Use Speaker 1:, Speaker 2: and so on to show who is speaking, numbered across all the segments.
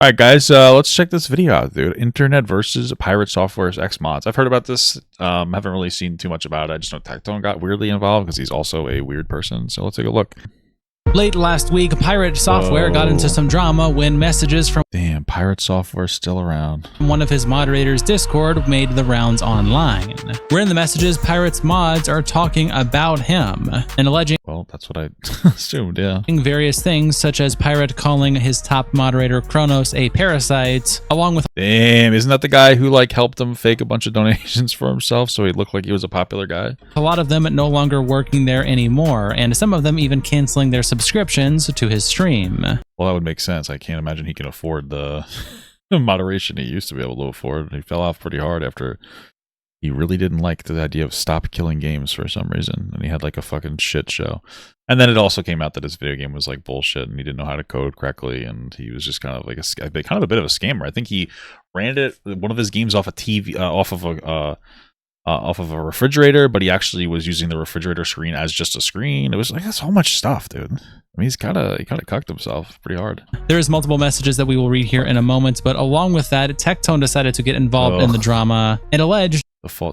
Speaker 1: All right, guys, let's check this video out, dude. Internet versus Pirate Software's X mods. I've heard about this. Haven't really seen too much about it. I just know Tectone got weirdly involved because he's also a weird person. So let's take a look.
Speaker 2: Late last week, Pirate Software got into some drama when messages from
Speaker 1: Pirate Software still around.
Speaker 2: one of his moderators' Discord made the rounds online. Where in the messages, Pirate's mods are talking about him and alleging
Speaker 1: Well, that's what I assumed, yeah.
Speaker 2: various things, such as Pirate calling his top moderator Kronos a parasite, along with
Speaker 1: Damn, isn't that the guy who like helped him fake a bunch of donations for himself so he looked like he was a popular guy?
Speaker 2: a lot of them no longer working there anymore, and some of them even canceling their subscriptions to his stream.
Speaker 1: Well, that would make sense. I can't imagine he can afford the moderation he used to be able to afford. He fell off pretty hard after he really didn't like the idea of stop killing games for some reason. And he had like a fucking shit show. And then it also came out that his video game was like bullshit and he didn't know how to code correctly. And he was just kind of like a bit of a scammer. I think he ran one of his games off a TV, off of a refrigerator, but he actually was using the refrigerator screen as just a screen. It was like, that's so much stuff, dude. I mean, he kind of cucked himself pretty hard.
Speaker 2: There's multiple messages that we will read here in a moment, but along with that, Tectone decided to get involved in the drama and alleged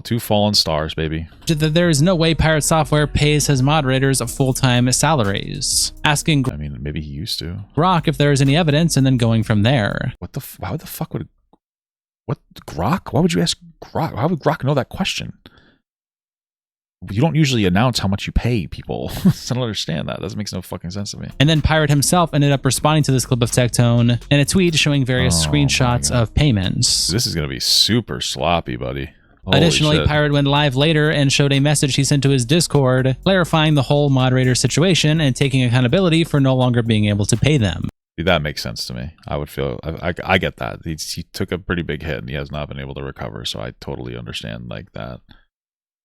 Speaker 1: Two fallen stars, baby.
Speaker 2: that there is no way Pirate Software pays his moderators full-time salaries, asking
Speaker 1: I mean, maybe he used to.
Speaker 2: Grok if there is any evidence, and then going from there.
Speaker 1: How the fuck would... What? Grok? Why would you ask Grok? How would Grok know that question? You don't usually announce how much you pay people. I don't understand that. That makes no fucking sense to me.
Speaker 2: And then Pirate himself ended up responding to this clip of Tectone in a tweet showing various screenshots of payments.
Speaker 1: This is going to be super sloppy, buddy. Holy
Speaker 2: Additionally,
Speaker 1: shit.
Speaker 2: Pirate went live later and showed a message he sent to his Discord, clarifying the whole moderator situation and taking accountability for no longer being able to pay them.
Speaker 1: That makes sense to me. I would feel... I get that. He took a pretty big hit and he has not been able to recover, so I totally understand like that.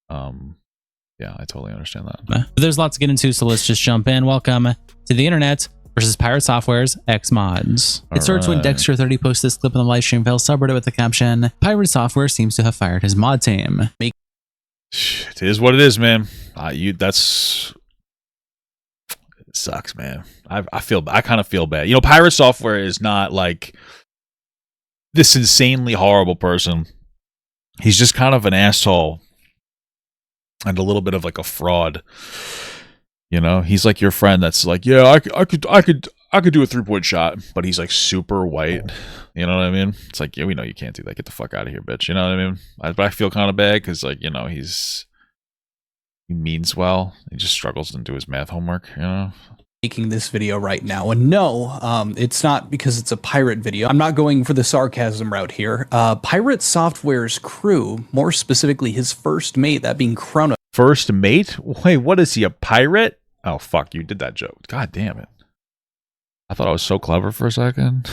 Speaker 1: Yeah, I totally understand that.
Speaker 2: But there's lots to get into, so let's just jump in. Welcome to the internet versus Pirate Software's X mods. It starts when Dexter30 posts this clip on the livestream fail subreddit with the caption, Pirate Software seems to have fired his mod team.
Speaker 1: It is what it is, man. That's... It sucks, man. I kind of feel bad. You know, Pirate Software is not like this insanely horrible person. He's just kind of an asshole and a little bit of like a fraud. You know, he's like your friend that's like, yeah, I could do a 3-point shot, but he's like super white. You know what I mean? It's like, yeah, we know you can't do that. Get the fuck out of here, bitch. You know what I mean? But I feel kind of bad because, like, you know, he means well. He just struggles to do his math homework, you know?
Speaker 3: Making this video right now, and no, it's not because it's a pirate video. I'm not going for the sarcasm route here. Pirate Software's crew, more specifically his first mate, that being Kronos.
Speaker 1: First mate? Wait, what is he, a pirate? Oh, fuck, you did that joke. God damn it. I thought I was so clever for a second.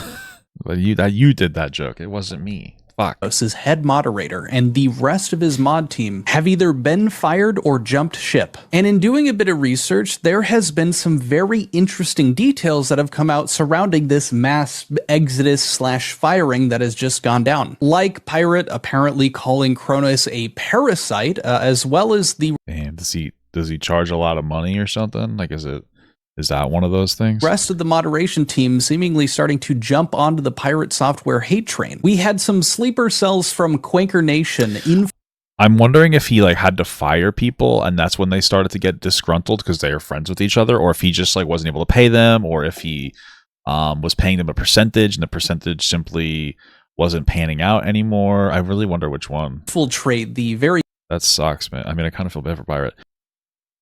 Speaker 1: But you did that joke. It wasn't me. Fuck.
Speaker 3: His head moderator and the rest of his mod team have either been fired or jumped ship. And in doing a bit of research, there has been some very interesting details that have come out surrounding this mass exodus / firing that has just gone down. Like Pirate apparently calling Kronos a parasite, as well as the...
Speaker 1: Damn, does he charge a lot of money or something? Like, is that one of those things?
Speaker 3: Rest of the moderation team seemingly starting to jump onto the Pirate Software hate train. We had some sleeper cells from Quaker Nation in...
Speaker 1: I'm wondering if he like had to fire people and that's when they started to get disgruntled because they are friends with each other, or if he just like wasn't able to pay them, or if he was paying them a percentage and the percentage simply wasn't panning out anymore. I really wonder which one.
Speaker 3: Infiltrate the very...
Speaker 1: That sucks, man. I mean, I kind of feel bad for Pirate.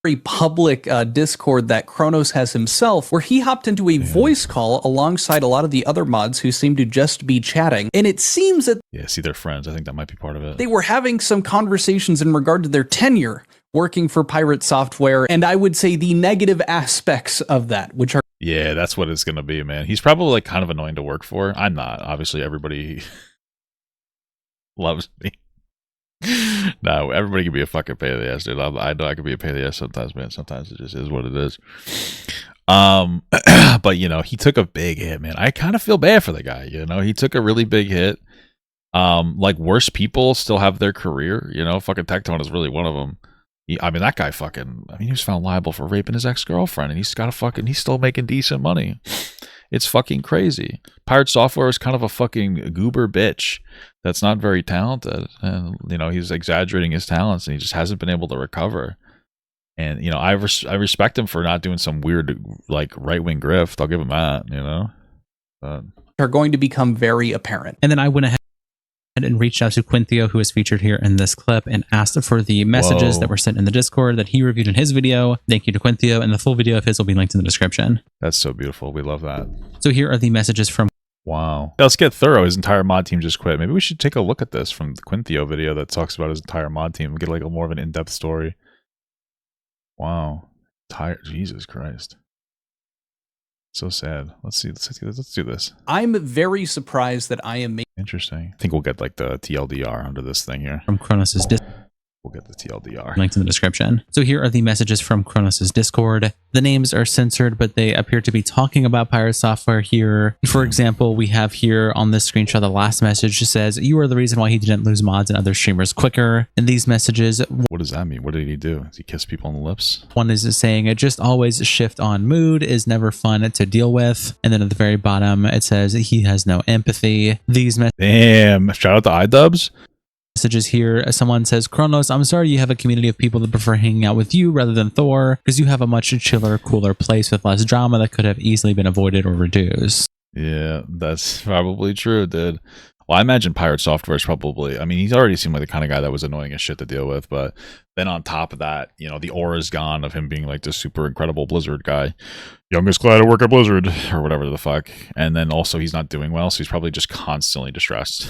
Speaker 3: Very public Discord that Kronos has himself, where he hopped into a voice call alongside a lot of the other mods who seem to just be chatting. And it seems that
Speaker 1: see, they're friends. I think that might be part of it.
Speaker 3: They were having some conversations in regard to their tenure working for Pirate Software, and I would say the negative aspects of that, which are...
Speaker 1: Yeah, that's what it's going to be, man. He's probably like kind of annoying to work for. I'm not. Obviously, everybody loves me. No, everybody can be a fucking pain in the ass, dude. I know I can be a pain in the ass sometimes, man. Sometimes it just is what it is. But you know, he took a big hit, man. I kind of feel bad for the guy. You know, he took a really big hit. Like worse people still have their career. You know, fucking Tectone is really one of them. I mean, that guy fucking. I mean, he was found liable for raping his ex-girlfriend, and he's still making decent money. It's fucking crazy. Pirate Software is kind of a fucking goober bitch that's not very talented, and he's exaggerating his talents, and he just hasn't been able to recover. And I respect him for not doing some weird like right-wing grift. I'll give him that. But
Speaker 3: are going to become very apparent.
Speaker 2: And then I went ahead and reached out to Quinthio, who is featured here in this clip, and asked for the messages that were sent in the Discord that he reviewed in his video. Thank you to Quinthio, and the full video of his will be linked in the description.
Speaker 1: That's so beautiful. We love that.
Speaker 2: So here are the messages from...
Speaker 1: Wow. Let's get thorough. His entire mod team just quit. Maybe we should take a look at this from the Quinthio video that talks about his entire mod team and get like a more of an in-depth story. Wow. Jesus Christ. So sad. Let's do this.
Speaker 3: I'm very surprised that I am making...
Speaker 1: Interesting. I think we'll get like the TLDR under this thing here.
Speaker 2: From Kronos' Discord.
Speaker 1: We'll get the TLDR.
Speaker 2: Linked in the description. So here are the messages from Kronos' Discord. The names are censored, but they appear to be talking about Pirate Software here. For example, we have here on this screenshot, the last message says, "You are the reason why he didn't lose mods and other streamers quicker." And these messages...
Speaker 1: What does that mean? What did he do? Does he kiss people on the lips?
Speaker 2: One is saying, "It just always shift on mood, is never fun to deal with." And then at the very bottom, it says, "He has no empathy." These
Speaker 1: Damn. Shout out to iDubbbz.
Speaker 2: Messages here, someone says, "Kronos, I'm sorry you have a community of people that prefer hanging out with you rather than Thor, because you have a much chiller, cooler place with less drama that could have easily been avoided or reduced."
Speaker 1: Yeah, that's probably true, dude. Well, I imagine Pirate Software is probably, I mean, he's already seemed like the kind of guy that was annoying as shit to deal with, but then on top of that, the aura's gone of him being like this super incredible Blizzard guy. Youngest guy to work at Blizzard, or whatever the fuck. And then also he's not doing well, so he's probably just constantly distressed.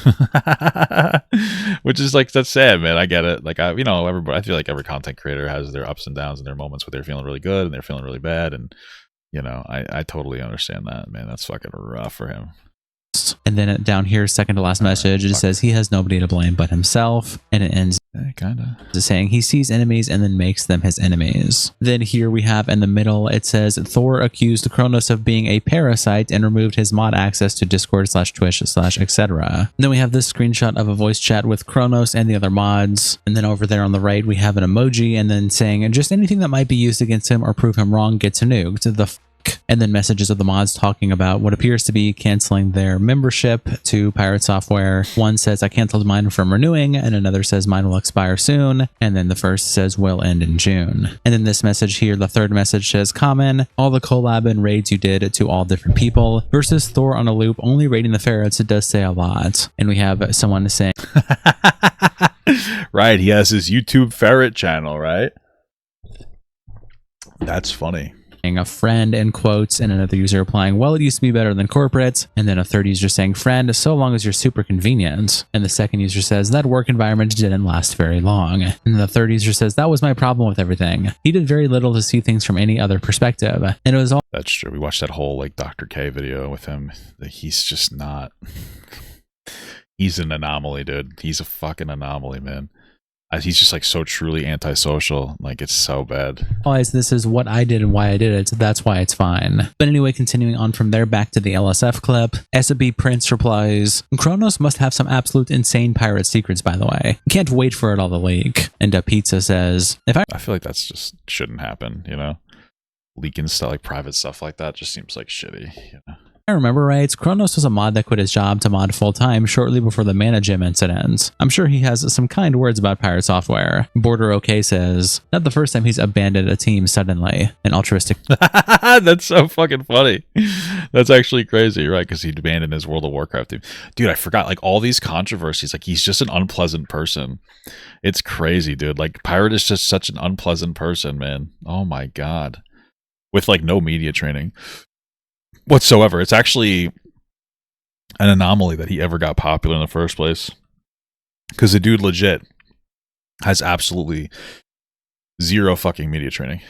Speaker 1: Which is like, that's sad, man. I get it. Like, everybody, I feel like every content creator has their ups and downs and their moments where they're feeling really good and they're feeling really bad. And, I totally understand that, man. That's fucking rough for him.
Speaker 2: And then down here, second to last message, it says he has nobody to blame but himself. And it ends saying he sees enemies and then makes them his enemies. Then here we have in the middle, it says Thor accused Kronos of being a parasite and removed his mod access to Discord /Twitch /etc. Then we have this screenshot of a voice chat with Kronos and the other mods. And then over there on the right, we have an emoji and then saying just anything that might be used against him or prove him wrong gets nuked. And then messages of the mods talking about what appears to be canceling their membership to Pirate Software. One says, "I canceled mine from renewing," and another says, "Mine will expire soon." And then the first says, "Will end in June." And then this message here, the third message says, "Common, all the collab and raids you did to all different people versus Thor on a loop, only raiding the ferrets, it does say a lot." And we have someone saying...
Speaker 1: Right, he has his YouTube ferret channel, right? That's funny.
Speaker 2: A friend in quotes, and another user replying, "Well, it used to be better than corporate." And then a third user saying, "Friend, so long as you're super convenient." And the second user says, "That work environment didn't last very long." And the third user says, "That was my problem with everything. He did very little to see things from any other perspective." And it was all...
Speaker 1: That's true. We watched that whole like Dr. K video with him. He's just not... He's an anomaly, dude. He's a fucking anomaly, man. He's just like so truly antisocial. Like, it's so bad.
Speaker 2: This is what I did and why I did it. That's why it's fine. But anyway, continuing on from there, back to the LSF clip. SB Prince replies, "Kronos must have some absolute insane pirate secrets, by the way. Can't wait for it all to leak." And Pizza says, I
Speaker 1: feel like that's just shouldn't happen, Leaking stuff, like private stuff like that just seems like shitty,
Speaker 2: I remember right, Kronos was a mod that quit his job to mod full-time shortly before the Mana Gym incident. I'm sure he has some kind words about Pirate Software. Border OK says, "Not the first time he's abandoned a team suddenly. An altruistic..."
Speaker 1: That's so fucking funny. That's actually crazy, right? Because he abandoned his World of Warcraft team. Dude, I forgot, like, all these controversies, like, he's just an unpleasant person. It's crazy, dude. Like, Pirate is just such an unpleasant person, man. Oh my god. With, like, no media training whatsoever. It's actually an anomaly that he ever got popular in the first place, because the dude legit has absolutely zero fucking media training.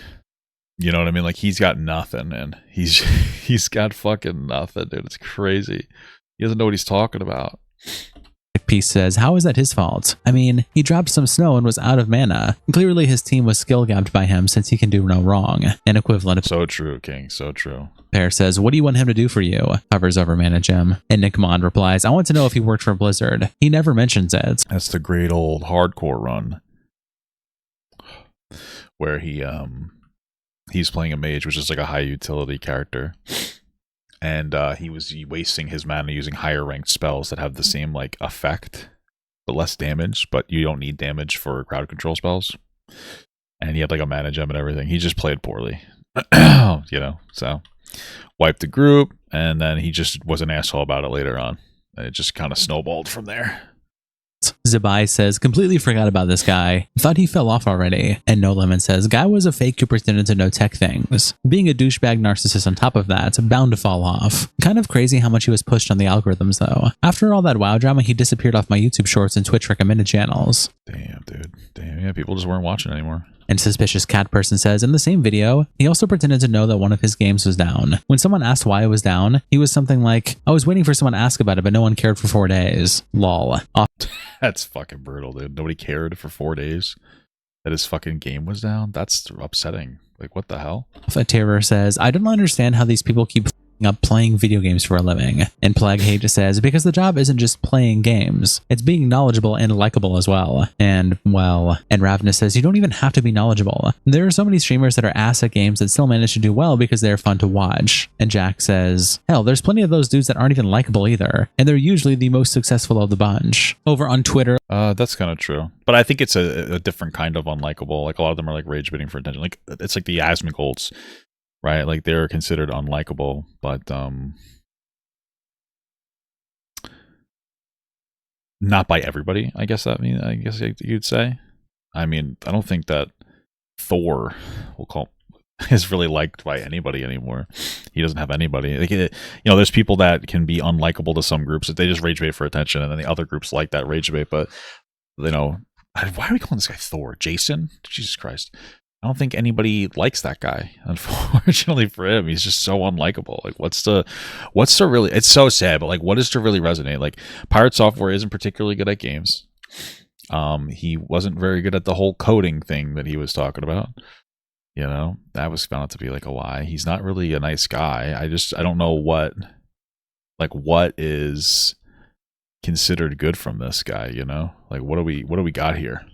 Speaker 1: You know what I mean? Like, he's got nothing, man. He's got fucking nothing, dude. It's crazy. He doesn't know what he's talking about.
Speaker 2: Peace says, "How is that his fault? I mean, he dropped some snow and was out of mana. Clearly his team was skill gapped by him since he can do no wrong." An equivalent of...
Speaker 1: So true, King. So true.
Speaker 2: Pear says, "What do you want him to do for you?" Hovers over Mana Gym. And Nick Mond replies, "I want to know if he worked for Blizzard. He never mentions it."
Speaker 1: That's the great old hardcore run where he's playing a mage, which is like a high utility character. and he was wasting his mana using higher ranked spells that have the same like effect but less damage, but you don't need damage for crowd control spells. And he had like a mana gem and everything. He just played poorly. So wiped the group, and then he just was an asshole about it later on. And it just kind of snowballed from there.
Speaker 2: Zabai says, completely forgot about this guy. Thought he fell off already. And No Lemon says, guy was a fake who pretended to know tech things. Being a douchebag narcissist on top of that, bound to fall off. Kind of crazy how much he was pushed on the algorithms though. After all that WoW drama, he disappeared off my YouTube shorts and Twitch recommended channels.
Speaker 1: Damn, dude. Damn, yeah, people just weren't watching anymore.
Speaker 2: And Suspicious Cat Person says, in the same video, he also pretended to know that one of his games was down. When someone asked why it was down, he was something like, I was waiting for someone to ask about it, but no one cared for 4 days. Lol.
Speaker 1: That's fucking brutal, dude. Nobody cared for 4 days that his fucking game was down. That's upsetting. Like, what the hell?
Speaker 2: A Terror says, I don't understand how these people keep up playing video games for a living. And Plague Hate says, because the job isn't just playing games, it's being knowledgeable and likable as well. And Ravenous says, you don't even have to be knowledgeable. There are so many streamers that are ass at games that still manage to do well because they're fun to watch. And Jack says, hell, there's plenty of those dudes that aren't even likable either, and they're usually the most successful of the bunch. Over on Twitter,
Speaker 1: that's kind of true, but I think it's a different kind of unlikable. Like, a lot of them are like rage bidding for attention. Like, it's like the Asmongold's, right? Like, they're considered unlikable, but not by everybody. I guess you'd say. I mean, I don't think that Thor is really liked by anybody anymore. He doesn't have anybody. Like, there's people that can be unlikable to some groups that they just rage bait for attention, and then the other groups like that rage bait. But why are we calling this guy Thor? Jason? Jesus Christ. I don't think anybody likes that guy. Unfortunately for him, he's just so unlikable. Like, what's to really? It's so sad, but like, what is to really resonate? Like, PirateSoftware isn't particularly good at games. He wasn't very good at the whole coding thing that he was talking about. That was found out to be like a lie. He's not really a nice guy. I don't know what is considered good from this guy. Like, what do we got here?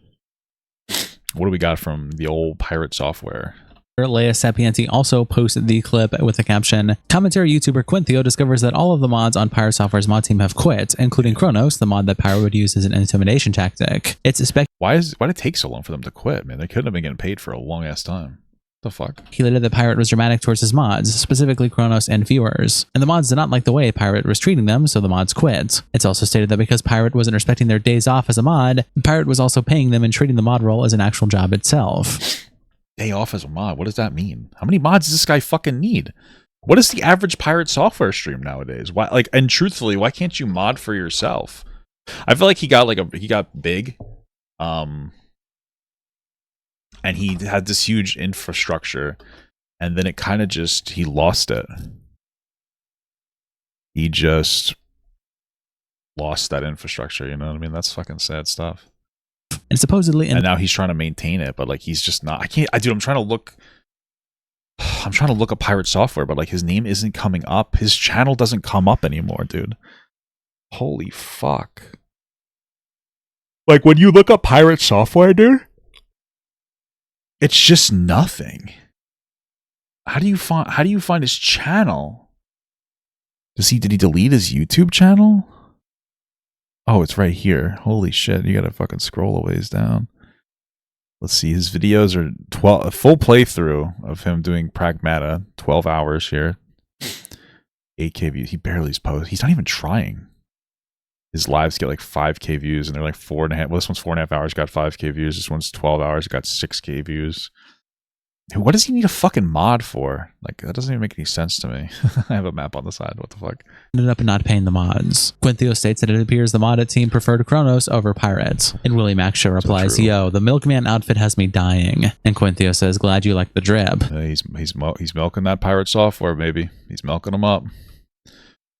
Speaker 1: What do we got from the old PirateSoftware?
Speaker 2: Leia Sapienti also posted the clip with the caption, commentary YouTuber Quinthio discovers that all of the mods on PirateSoftware's mod team have quit, including Kronos, the mod that Pyro would use as an intimidation tactic. It's suspected.
Speaker 1: Why did it take so long for them to quit, man? They couldn't have been getting paid for a long ass time. The fuck?
Speaker 2: He later that Pirate was dramatic towards his mods, specifically Kronos and viewers, and the mods did not like the way Pirate was treating them, so the mods quit. It's also stated that because Pirate wasn't respecting their days off as a mod, Pirate was also paying them and treating the mod role as an actual job itself.
Speaker 1: Day off as a mod? What does that mean? How many mods does this guy fucking need? What is the average PirateSoftware stream nowadays? Why, and truthfully, why can't you mod for yourself? I feel like he got big, and he had this huge infrastructure, and then it kind of he lost it. He just lost that infrastructure, you know what I mean? That's fucking sad stuff.
Speaker 2: And supposedly,
Speaker 1: and now he's trying to maintain it, but like, he's just not. I'm trying to look up PirateSoftware, but like, his name isn't coming up. His channel doesn't come up anymore, dude. Holy fuck. Like, when you look up PirateSoftware, dude, it's just nothing. How do you find his channel? Did he delete his YouTube channel? Oh, it's right here. Holy shit, you gotta fucking scroll a ways down. Let's see, his videos are a full playthrough of him doing Pragmata, 12 hours here. 8K views. He barely posts. He's not even trying. His lives get like 5K views, and they're like 4.5. Well, this one's 4.5 hours, got 5K views. This one's 12 hours, got 6K views. What does he need a fucking mod for? Like, that doesn't even make any sense to me. I have a map on the side. What the fuck?
Speaker 2: Ended up not paying the mods. Quinthio states that it appears the modded team preferred Kronos over Pirates. And Willie Macshaw replies, yo, the Milkman outfit has me dying. And Quinthio says, glad you like the drip.
Speaker 1: He's milking that PirateSoftware, baby. He's milking them up.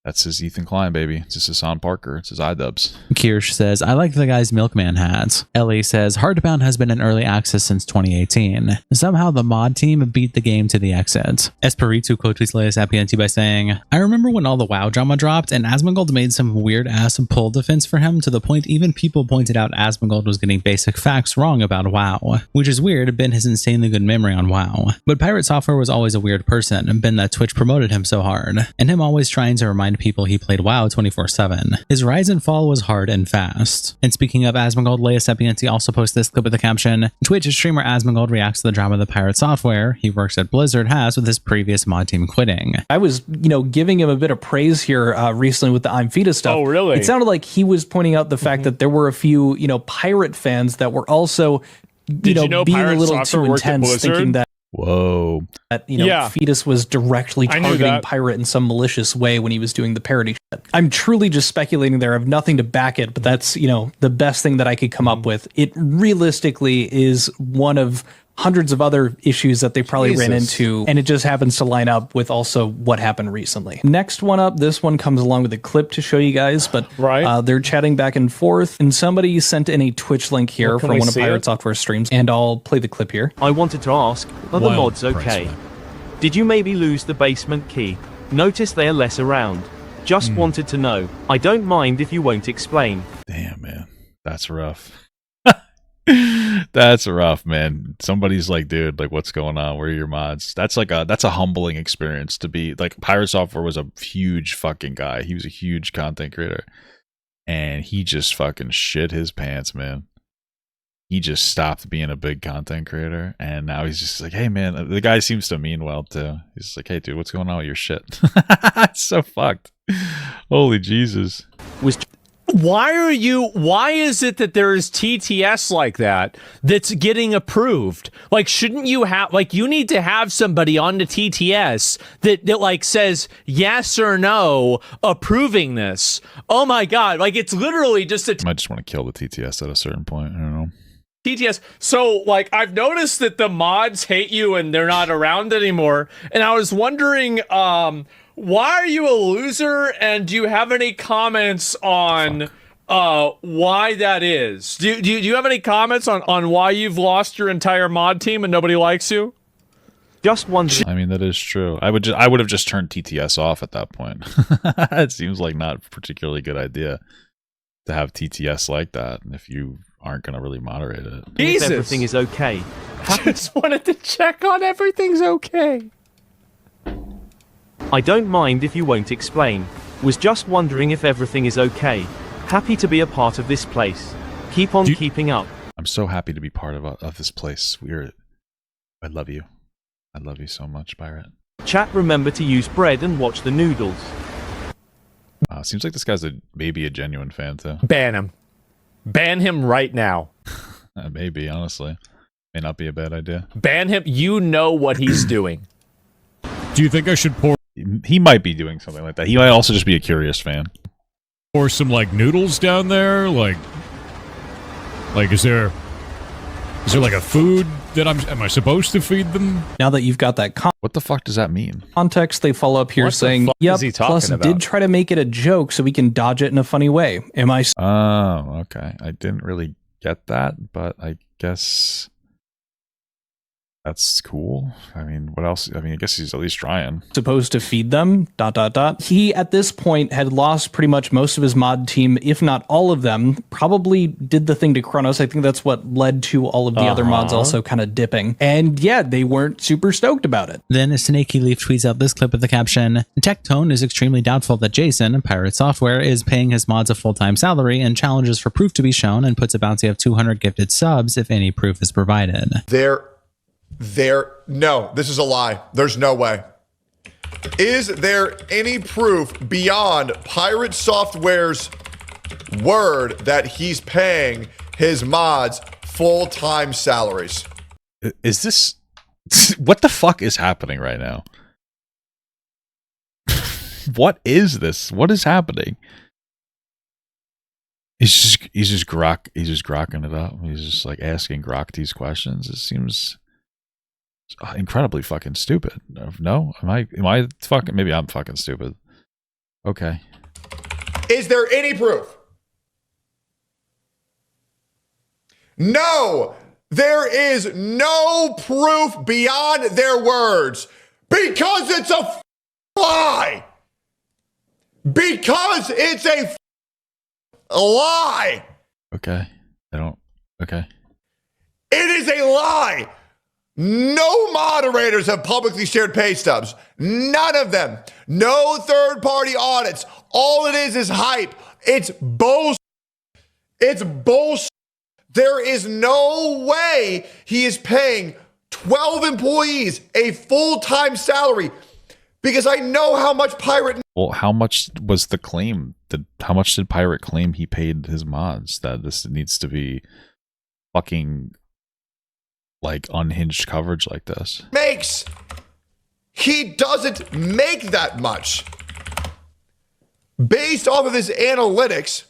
Speaker 1: That's his Ethan Klein, baby. It's his Hassan Parker. It's his iDubbbz.
Speaker 2: Kirsch says, I like the guy's milkman hat. Ellie says, Hardbound has been in early access since 2018. Somehow the mod team beat the game to the exit. Espiritu quote tweets Leia Sapienti by saying, I remember when all the WoW drama dropped and Asmongold made some weird ass pull defense for him to the point even people pointed out Asmongold was getting basic facts wrong about WoW. Which is weird, Ben has insanely good memory on WoW. But Pirate Software was always a weird person, and Ben that Twitch promoted him so hard. And him always trying to remind people he played WoW 24/7. His rise and fall was hard and fast. And speaking of Asmongold, Leia Sapienti also posted this clip with the caption, Twitch streamer Asmongold reacts to the drama that Pirate Software, he works at Blizzard, has with his previous mod team quitting.
Speaker 3: I was, giving him a bit of praise here recently with the I'm Fita stuff.
Speaker 4: Oh, really?
Speaker 3: It sounded like he was pointing out the fact that there were a few, pirate fans that were also,
Speaker 4: Did you know
Speaker 3: being
Speaker 4: Pirate
Speaker 3: a little
Speaker 4: Software
Speaker 3: too
Speaker 4: worked at
Speaker 3: intense,
Speaker 4: Blizzard?
Speaker 3: thinking that
Speaker 1: Whoa.
Speaker 4: Yeah.
Speaker 3: Fetus was directly
Speaker 4: I knew
Speaker 3: targeting
Speaker 4: that.
Speaker 3: Pirate in some malicious way when he was doing the parody shit. I'm truly just speculating there. I have nothing to back it, but that's, the best thing that I could come up with. It realistically is one of hundreds of other issues that they probably ran into, and it just happens to line up with also what happened recently. Next one up, this one comes along with a clip to show you guys, but they're chatting back and forth, and somebody sent in a Twitch link here from one of Pirate Software streams, and I'll play the clip here.
Speaker 5: I wanted to ask, are the mods okay? Did you maybe lose the basement key? Notice they are less around. Just wanted to know. I don't mind if you won't explain.
Speaker 1: Damn, man. That's rough. That's rough, man. Somebody's like, dude, like, what's going on? Where are your mods? That's a humbling experience to be like. Pirate Software was a huge fucking guy. He was a huge content creator, and he just fucking shit his pants, man. He just stopped being a big content creator, and now he's just like, hey, man. The guy seems to mean well too. He's like, hey, dude, what's going on with your shit? It's so fucked. Holy Jesus.
Speaker 4: Why is it that there is TTS like that that's getting approved? Like, shouldn't you have, like, you need to have somebody on the TTS that like says yes or no approving this. Oh my God. Like, it's literally just a
Speaker 1: I might just want to kill the TTS at a certain point. I don't know.
Speaker 4: TTS. So, like, I've noticed that the mods hate you and they're not around anymore. And I was wondering, why are you a loser? And do you have any comments on why that is? Do you have any comments on why you've lost your entire mod team and nobody likes you?
Speaker 5: Just one.
Speaker 1: I mean, that is true. I would have just turned TTS off at that point. It seems like not a particularly good idea to have TTS like that if you aren't going to really moderate it.
Speaker 4: Jesus.
Speaker 5: If everything is okay.
Speaker 4: Just wanted to check on everything's okay.
Speaker 5: I don't mind if you won't explain. Was just wondering if everything is okay. Happy to be a part of this place. Keep on keeping up.
Speaker 1: I'm so happy to be part of this place. I love you. I love you so much, Pirate.
Speaker 5: Chat, remember to use bread and watch the noodles.
Speaker 1: Seems like this guy's maybe a genuine fan too.
Speaker 4: Ban him. Ban him right now.
Speaker 1: Maybe, honestly. May not be a bad idea.
Speaker 4: Ban him. You know what he's doing.
Speaker 6: Do you think I should pour
Speaker 1: He might be doing something like that. He might also just be a curious fan.
Speaker 6: some like noodles down there? Like is there like a food that am I supposed to feed them?
Speaker 3: Now that you've got that
Speaker 1: What the fuck does that mean?
Speaker 3: context, they follow up here
Speaker 4: What the
Speaker 3: saying,
Speaker 4: fuck
Speaker 3: yep,
Speaker 4: is he talking
Speaker 3: plus
Speaker 4: about?
Speaker 3: did try to make it a joke so we can dodge it in a funny way. Am I
Speaker 1: Oh, okay. I didn't really get that, but I guess that's cool. I mean, what else? I mean, I guess he's at least trying.
Speaker 3: supposed to feed them, ... He, at this point, had lost pretty much most of his mod team, if not all of them. Probably did the thing to Kronos. I think that's what led to all of the other mods also kind of dipping. And yeah, they weren't super stoked about it.
Speaker 2: Then Snaky Leaf tweets out this clip with the caption, Tectone is extremely doubtful that Jason, Pirate Software, is paying his mods a full-time salary and challenges for proof to be shown and puts a bounty of 200 gifted subs if any proof is provided.
Speaker 7: No, this is a lie. There's no way. Is there any proof beyond Pirate Software's word that he's paying his mods full-time salaries?
Speaker 1: Is this... What the fuck is happening right now? What is this? What is happening? He's just grokking it up. He's just like asking Grok these questions. It seems incredibly fucking stupid. No? Am I fucking... Maybe I'm fucking stupid. Okay.
Speaker 7: Is there any proof? No, there is no proof beyond their words because it's a lie. Because it's a lie.
Speaker 1: Okay. Okay.
Speaker 7: It is a lie. No moderators have publicly shared pay stubs. None of them. No third-party audits. All it is hype. It's bullshit. It's bullshit. There is no way he is paying 12 employees a full-time salary because I know how much Pirate...
Speaker 1: Well, how much was the claim? How much did Pirate claim he paid his mods? That this needs to be fucking like unhinged coverage like this.
Speaker 7: Makes. He doesn't make that much. Based off of his analytics,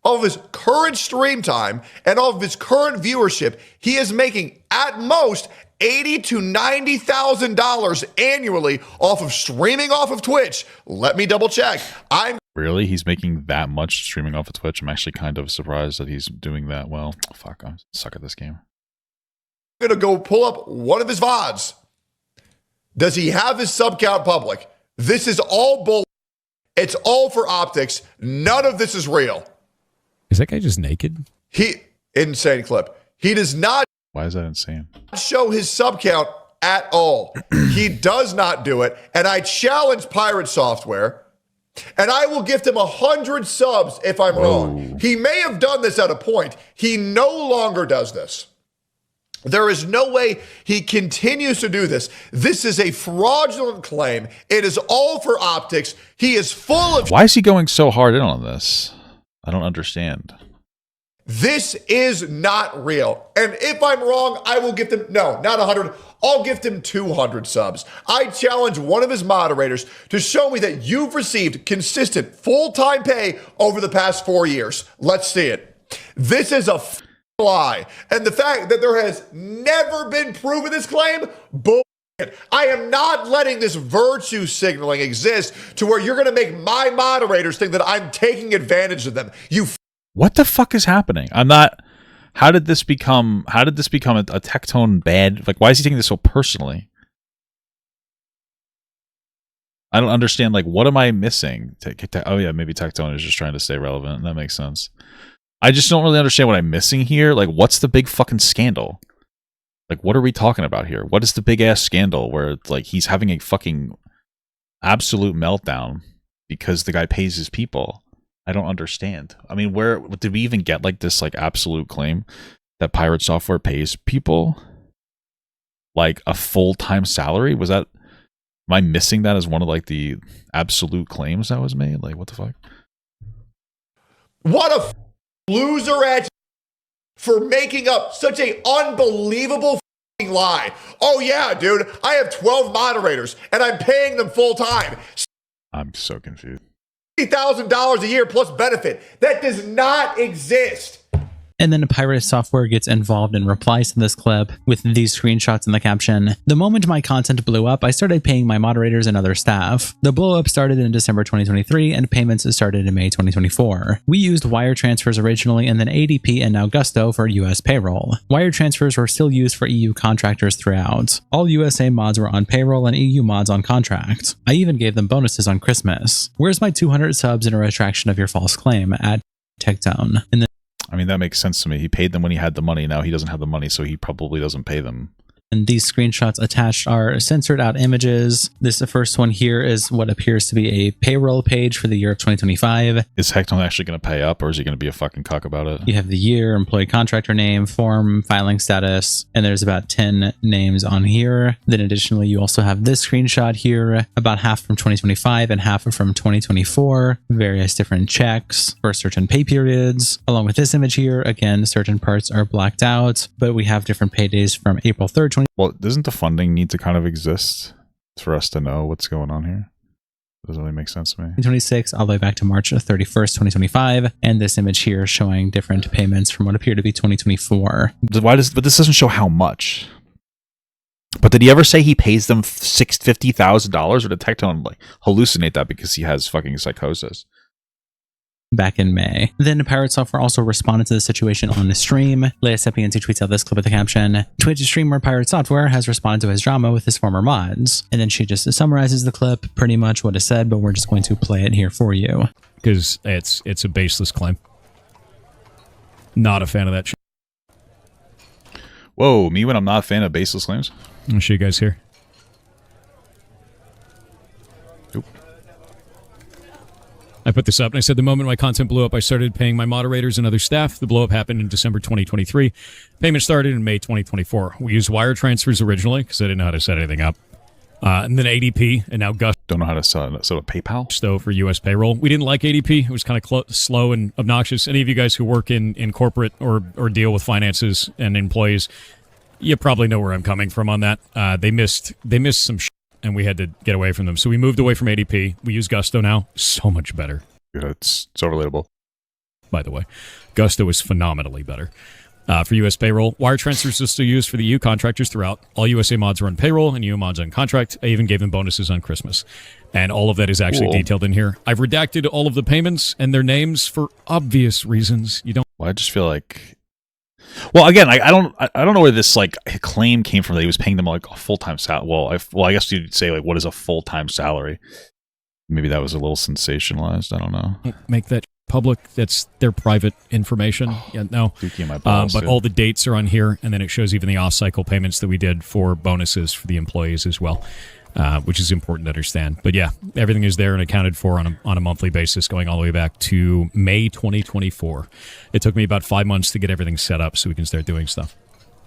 Speaker 7: of his current stream time, and of his current viewership, he is making at most $80,000 to $90,000 annually off of streaming off of Twitch. Let me double check.
Speaker 1: Really? He's making that much streaming off of Twitch? I'm actually kind of surprised that he's doing that well. Fuck, I suck at this game.
Speaker 7: Going to go pull up one of his VODs. Does he have his sub count public? This is all bull. It's all for optics. None of this is real.
Speaker 6: Is that guy just naked?
Speaker 7: Insane clip. He does not.
Speaker 1: Why is that insane?
Speaker 7: Show his sub count at all. He does not do it. And I challenge Pirate Software, and I will gift him 100 subs if I'm wrong. He may have done this at a point. He no longer does this. There is no way he continues to do this. This is a fraudulent claim. It is all for optics. He is full of...
Speaker 1: Why is he going so hard in on this? I don't understand.
Speaker 7: This is not real. And if I'm wrong, I will gift him... No, not 100. I'll gift him 200 subs. I challenge one of his moderators to show me that you've received consistent full-time pay over the past 4 years. Let's see it. This is a lie. And the fact that there has never been proof of this claim, bullshit. I am not letting this virtue signaling exist to where you're going to make my moderators think that I'm taking advantage of them.
Speaker 1: What the fuck is happening? I'm not... How did this become a Tectone bad? Like, why is he taking this so personally? I don't understand. Like, what am I missing? Oh yeah, maybe Tectone is just trying to stay relevant. That makes sense. I just don't really understand what I'm missing here. Like, what's the big fucking scandal? Like, what are we talking about here? What is the big ass scandal where like he's having a fucking absolute meltdown because the guy pays his people? I don't understand. I mean, where did we even get like this like absolute claim that Pirate Software pays people like a full-time salary? Was that, am I missing that as one of like the absolute claims that was made? Like, what the fuck?
Speaker 7: What a loser at for making up such a unbelievable lie. Oh yeah, dude, I have 12 moderators and I'm paying them full time.
Speaker 1: I'm so confused.
Speaker 7: $50,000 a year plus benefit. That does not exist.
Speaker 2: And then Pirate Software gets involved and replies to this clip with these screenshots in the caption. The moment my content blew up, I started paying my moderators and other staff. The blow up started in December 2023 and payments started in May 2024. We used wire transfers originally and then ADP and now Gusto for US payroll. Wire transfers were still used for EU contractors throughout. All USA mods were on payroll and EU mods on contract. I even gave them bonuses on Christmas. Where's my 200 subs and a retraction of your false claim at Tectone? And then
Speaker 1: I mean, that makes sense to me. He paid them when he had the money. Now he doesn't have the money, so he probably doesn't pay them.
Speaker 2: And these screenshots attached are censored out images. This first one here is what appears to be a payroll page for the year of 2025.
Speaker 1: Is Tectone actually going to pay up, or is he going to be a fucking cuck about it?
Speaker 2: You have the year, employee contractor name, form, filing status, and there's about 10 names on here. Then additionally, you also have this screenshot here, about half from 2025 and half from 2024. Various different checks for certain pay periods. Along with this image here, again, certain parts are blacked out, but we have different paydays from April 3rd,
Speaker 1: Well, doesn't the funding need to kind of exist for us to know what's going on here? Doesn't really make sense to me.
Speaker 2: 2026 all the way back to March 31st, 2025, and this image here showing different payments from what appear to be 2024.
Speaker 1: But this doesn't show how much. But did he ever say he pays them $50,000, or did Tectone like hallucinate that because he has fucking psychosis?
Speaker 2: Back in May. Then Pirate Software also responded to the situation on the stream. Leia Sapienza tweets out this clip with the caption, Twitch streamer Pirate Software has responded to his drama with his former mods. And then she just summarizes the clip, pretty much what is said, but we're just going to play it here for you.
Speaker 6: Because it's a baseless claim. Not a fan of that shit.
Speaker 1: Whoa, me when I'm not a fan of baseless claims?
Speaker 6: I'll show you guys here.
Speaker 1: Oop.
Speaker 6: I put this up and I said the moment my content blew up, I started paying my moderators and other staff. The blow up happened in December 2023. Payment started in May 2024. We used wire transfers originally because I didn't know how to set anything up. And then ADP and now Gusto.
Speaker 1: Don't know how to set up PayPal?
Speaker 6: For US payroll. We didn't like ADP. It was kind of slow and obnoxious. Any of you guys who work in corporate or deal with finances and employees, you probably know where I'm coming from on that. They missed some shit, and we had to get away from them. So we moved away from ADP. We use Gusto now. So much better.
Speaker 1: Yeah, it's so relatable.
Speaker 6: By the way, Gusto is phenomenally better. For US payroll, wire transfers are still used for the EU contractors throughout. All USA mods are on payroll and EU mods on contract. I even gave them bonuses on Christmas. And all of that is actually detailed in here. I've redacted all of the payments and their names for obvious reasons. You don't...
Speaker 1: Well, I just feel like... Well, again, I don't know where this like claim came from that he was paying them like a full-time salary. Well, I guess you'd say like, what is a full-time salary? Maybe that was a little sensationalized. I don't know.
Speaker 6: Make that public. That's their private information. Yeah, no. But all the dates are on here, and then it shows even the off-cycle payments that we did for bonuses for the employees as well, which is important to understand. But yeah, everything is there and accounted for on a monthly basis, going all the way back to May 2024. It took me about 5 months to get everything set up so we can start doing stuff.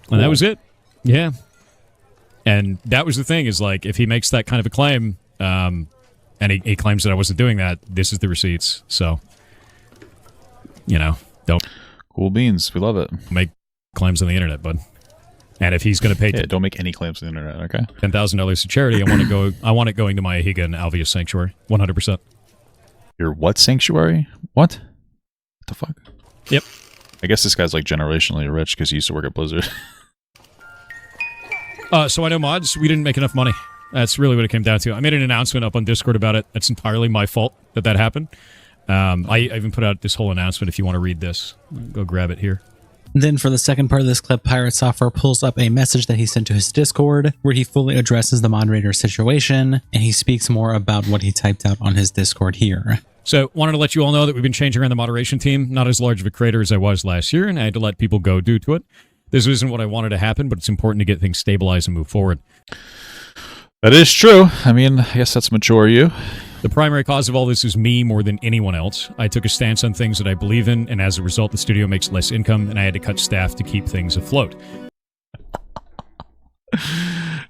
Speaker 6: Cool. And that was it. Yeah. And that was the thing, is like, if he makes that kind of a claim, and he claims that I wasn't doing that, this is the receipts. So, you know, don't...
Speaker 1: Cool beans. We love it.
Speaker 6: Make claims on the internet, bud. And if he's going to pay...
Speaker 1: don't make any claims on the internet, okay?
Speaker 6: $10,000 to charity, I want it going to my Ahiga and Alvius Sanctuary. 100%.
Speaker 1: Your what sanctuary? What the fuck?
Speaker 6: Yep.
Speaker 1: I guess this guy's like generationally rich because he used to work at Blizzard.
Speaker 6: So I know mods, we didn't make enough money. That's really what it came down to. I made an announcement up on Discord about it. It's entirely my fault that happened. I even put out this whole announcement if you want to read this. Go grab it here.
Speaker 2: Then for the second part of this clip, Pirate Software pulls up a message that he sent to his Discord where he fully addresses the moderator situation, and he speaks more about what he typed out on his Discord here.
Speaker 6: So, wanted to let you all know that we've been changing around the moderation team. Not as large of a creator as I was last year, and I had to let people go due to it. This isn't what I wanted to happen, but it's important to get things stabilized and move forward.
Speaker 1: That is true. I mean, I guess that's mature you.
Speaker 6: The primary cause of all this is me more than anyone else. I took a stance on things that I believe in, and as a result, the studio makes less income, and I had to cut staff to keep things afloat.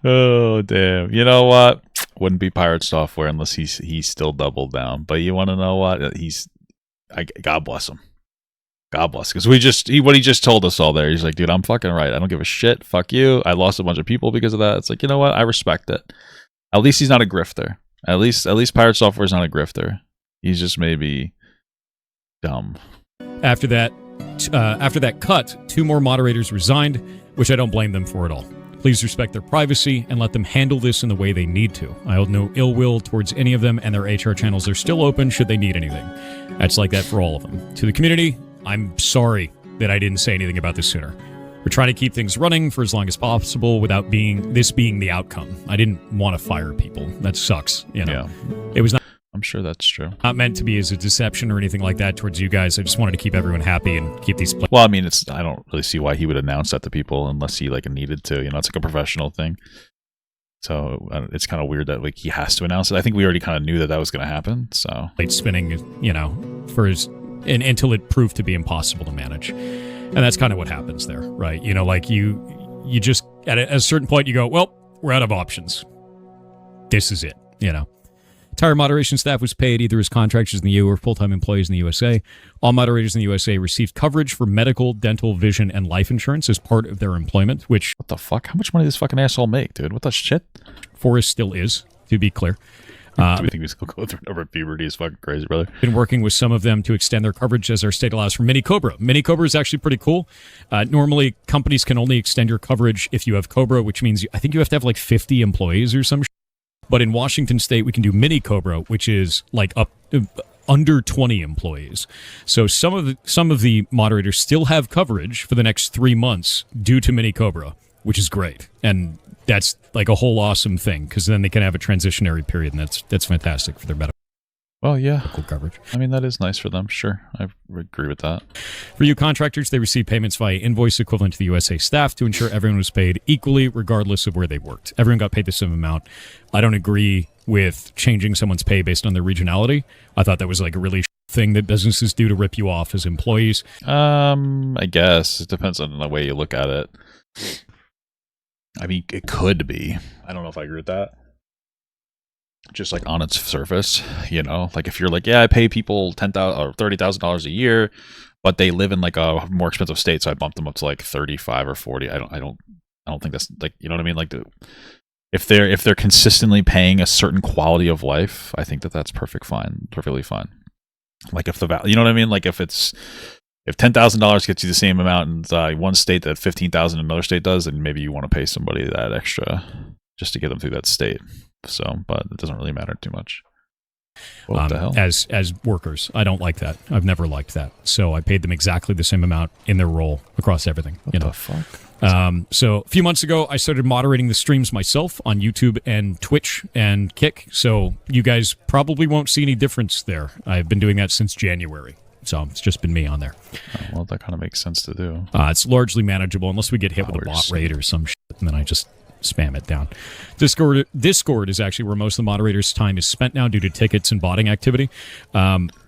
Speaker 1: Oh, damn. You know what? Wouldn't be Pirate Software unless he's still doubled down. But you want to know what? God bless him. God bless. Because what he just told us all there, he's like, dude, I'm fucking right. I don't give a shit. Fuck you. I lost a bunch of people because of that. It's like, you know what? I respect it. At least he's not a grifter. At least Pirate Software is not a grifter. He's just maybe dumb.
Speaker 6: After that cut, 2 more moderators resigned, which I don't blame them for at all. Please respect their privacy and let them handle this in the way they need to. I hold no ill will towards any of them, and their HR channels are still open should they need anything. That's like that for all of them. To the community, I'm sorry that I didn't say anything about this sooner. We're trying to keep things running for as long as possible without this being the outcome. I didn't want to fire people. That sucks, you know. Yeah. It was not...
Speaker 1: I'm sure that's true.
Speaker 6: Not meant to be as a deception or anything like that towards you guys. I just wanted to keep everyone happy and keep these...
Speaker 1: Well, I mean, I don't really see why he would announce that to people unless he needed to. You know, it's like a professional thing. So it's kind of weird that he has to announce it. I think we already kind of knew that was going to happen. So
Speaker 6: late spinning, you know, until it proved to be impossible to manage. And that's kind of what happens there, right? You know, you just, at a certain point, you go, well, we're out of options. This is it, you know. Entire moderation staff was paid either as contractors in the EU or full-time employees in the USA. All moderators in the USA received coverage for medical, dental, vision, and life insurance as part of their employment, which...
Speaker 1: What the fuck? How much money does this fucking asshole make, dude? What the shit?
Speaker 6: Forrest still is, to be clear.
Speaker 1: Do we think we still go through over puberty? Is fucking crazy, brother.
Speaker 6: Been working with some of them to extend their coverage as our state allows for Mini Cobra. Mini Cobra is actually pretty cool. Normally, companies can only extend your coverage if you have Cobra, which means I think you have to have like 50 employees or some shit. But in Washington State, we can do Mini Cobra, which is like up under 20 employees. So some of the moderators still have coverage for the next 3 months due to Mini Cobra, which is great. And that's like a whole awesome thing because then they can have a transitionary period, and that's fantastic for their benefit.
Speaker 1: Well, yeah.
Speaker 6: Cool coverage.
Speaker 1: I mean, that is nice for them. Sure. I agree with that.
Speaker 6: For you contractors, they receive payments via invoice equivalent to the USA staff to ensure everyone was paid equally regardless of where they worked. Everyone got paid the same amount. I don't agree with changing someone's pay based on their regionality. I thought that was like a really thing that businesses do to rip you off as employees.
Speaker 1: I guess. It depends on the way you look at it. I mean, it could be. I don't know if I agree with that. Just like on its surface, you know, like if you're like, yeah, I pay people $10,000 or $30,000 a year, but they live in like a more expensive state, so I bumped them up to like 35 or 40. I don't think that's like, you know what I mean? Like if they're consistently paying a certain quality of life, I think that's perfectly fine. Like if the value, you know what I mean? Like if $10,000 gets you the same amount in one state that $15,000 in another state does, then maybe you want to pay somebody that extra just to get them through that state. So, but it doesn't really matter too much. What the hell?
Speaker 6: As workers, I don't like that. I've never liked that. So I paid them exactly the same amount in their role across everything.
Speaker 1: What the fuck?
Speaker 6: So a few months ago, I started moderating the streams myself on YouTube and Twitch and Kick. So you guys probably won't see any difference there. I've been doing that since January. So it's just been me on there.
Speaker 1: Oh, well, that kind of makes sense to do.
Speaker 6: It's largely manageable unless we get hit with a bot raid or some shit, and then I just spam it down. Discord is actually where most of the moderators' time is spent now due to tickets and botting activity.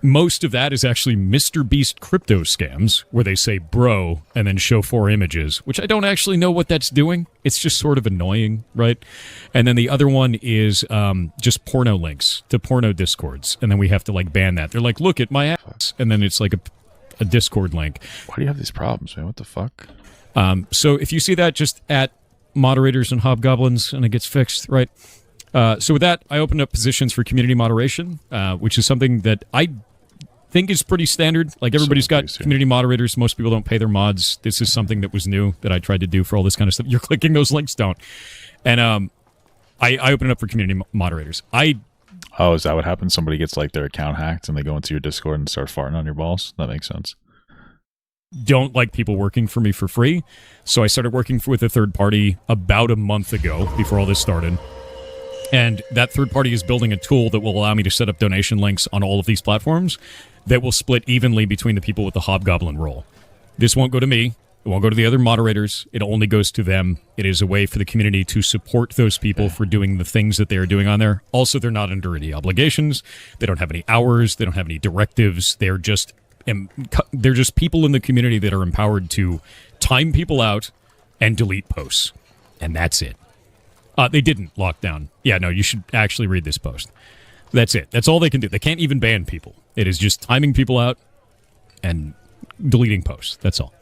Speaker 6: Most of that is actually Mr. Beast crypto scams, where they say bro and then show 4 images, which I don't actually know what that's doing. It's just sort of annoying, right? And then the other one is just porno links to porno discords, and then we have to like ban that. They're like, look at my ass, and then it's like a Discord link.
Speaker 1: Why do you have these problems, man? What the fuck?
Speaker 6: So if you see that, just at moderators and hobgoblins, and it gets fixed, right? So with that, I opened up positions for community moderation, which is something that I think is pretty standard. Like everybody's got community moderators. Most people don't pay their mods. This is something that was new that I tried to do for all this kind of stuff. You're clicking those links, don't. And I opened it up for community moderators.
Speaker 1: Oh, is that what happens? Somebody gets like their account hacked and they go into your Discord and start farting on your balls? That makes sense.
Speaker 6: Don't like people working for me for free, so I started working with a third party about a month ago before all this started. And that third party is building a tool that will allow me to set up donation links on all of these platforms that will split evenly between the people with the hobgoblin role. This won't go to me. It won't go to the other moderators. It only goes to them. It is a way for the community to support those people for doing the things that they are doing on there. Also, they're not under any obligations. They don't have any hours. They don't have any directives. They're just people in the community that are empowered to time people out and delete posts. And that's it. They didn't lock down. Yeah, no, you should actually read this post. That's it. That's all they can do. They can't even ban people. It is just timing people out and deleting posts. That's all.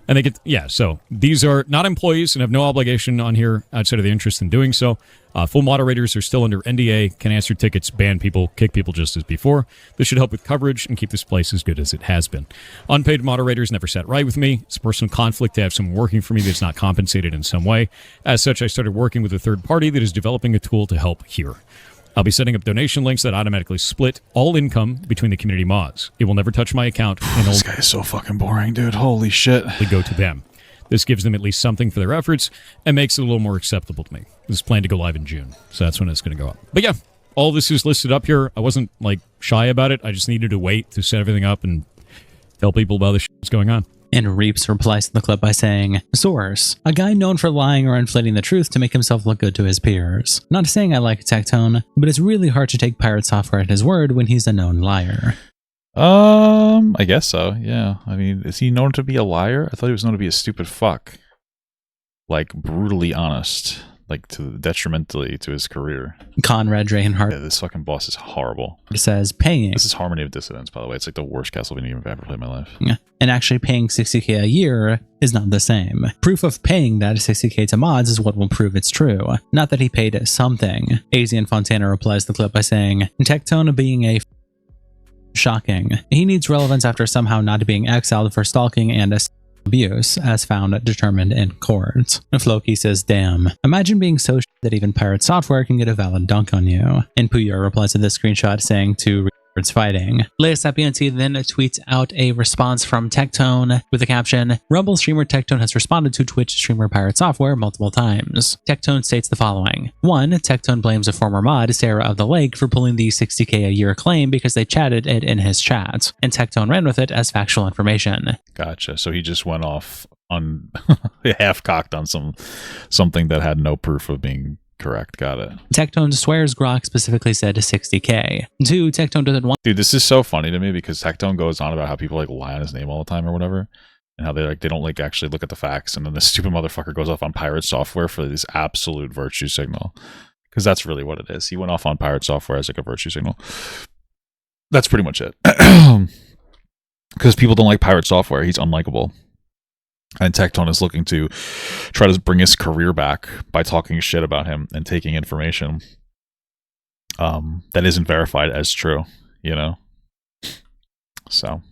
Speaker 6: And they get, so these are not employees and have no obligation on here outside of the interest in doing so. Full moderators are still under NDA, can answer tickets, ban people, kick people just as before. This should help with coverage and keep this place as good as it has been. Unpaid moderators never sat right with me. It's a personal conflict to have someone working for me that's not compensated in some way. As such, I started working with a third party that is developing a tool to help here. I'll be setting up donation links that automatically split all income between the community mods. It will never touch my account. And
Speaker 1: this guy is so fucking boring, dude. Holy shit.
Speaker 6: They go to them. This gives them at least something for their efforts and makes it a little more acceptable to me. This is planned to go live in June, so that's when it's going to go up. But yeah, all this is listed up here. I wasn't like shy about it. I just needed to wait to set everything up and tell people about the shit that's going on.
Speaker 2: And Reaps replies to the clip by saying, source, a guy known for lying or inflating the truth to make himself look good to his peers. Not saying I like Tectone, but it's really hard to take PirateSoftware at his word when he's a known liar.
Speaker 1: I guess so, yeah. I mean, is he known to be a liar? I thought he was known to be a stupid fuck. Like, brutally honest. like detrimentally to his career.
Speaker 2: Conrad Draenhart.
Speaker 1: Yeah, this fucking boss is horrible.
Speaker 2: It says paying.
Speaker 1: This is Harmony of Dissidence, by the way. It's like the worst Castlevania game I've ever played in my life.
Speaker 2: And actually paying 60k a year is not the same. Proof of paying that 60k to mods is what will prove it's true, not that he paid something. Azian Fontana replies to the clip by saying, Tectone being a shocking. He needs relevance after somehow not being exiled for stalking and abuse, as found determined in court. Floki says, damn. Imagine being so that even PirateSoftware can get a valid dunk on you. And Puyo replies to this screenshot saying to it's fighting. Leia Sapienti then tweets out a response from Tectone with the caption, Rumble streamer Tectone has responded to Twitch streamer PirateSoftware multiple times. Tectone states the following. 1. Tectone blames a former mod, Sarah of the Lake, for pulling the 60k a year claim because they chatted it in his chat, and Tectone ran with it as factual information.
Speaker 1: Gotcha. So he just went off on half-cocked on something that had no proof of being correct. Got it.
Speaker 2: Tectone swears Grok specifically said 60k. 2. Tectone doesn't want.
Speaker 1: Dude, this is so funny to me because Tectone goes on about how people like lie on his name all the time or whatever, and how they don't like actually look at the facts, and then this stupid motherfucker goes off on PirateSoftware for this absolute virtue signal, because that's really what it is. He went off on PirateSoftware as like a virtue signal. That's pretty much it. Because people don't like PirateSoftware. He's unlikable. And Tectone is looking to try to bring his career back by talking shit about him and taking information that isn't verified as true, you know? So.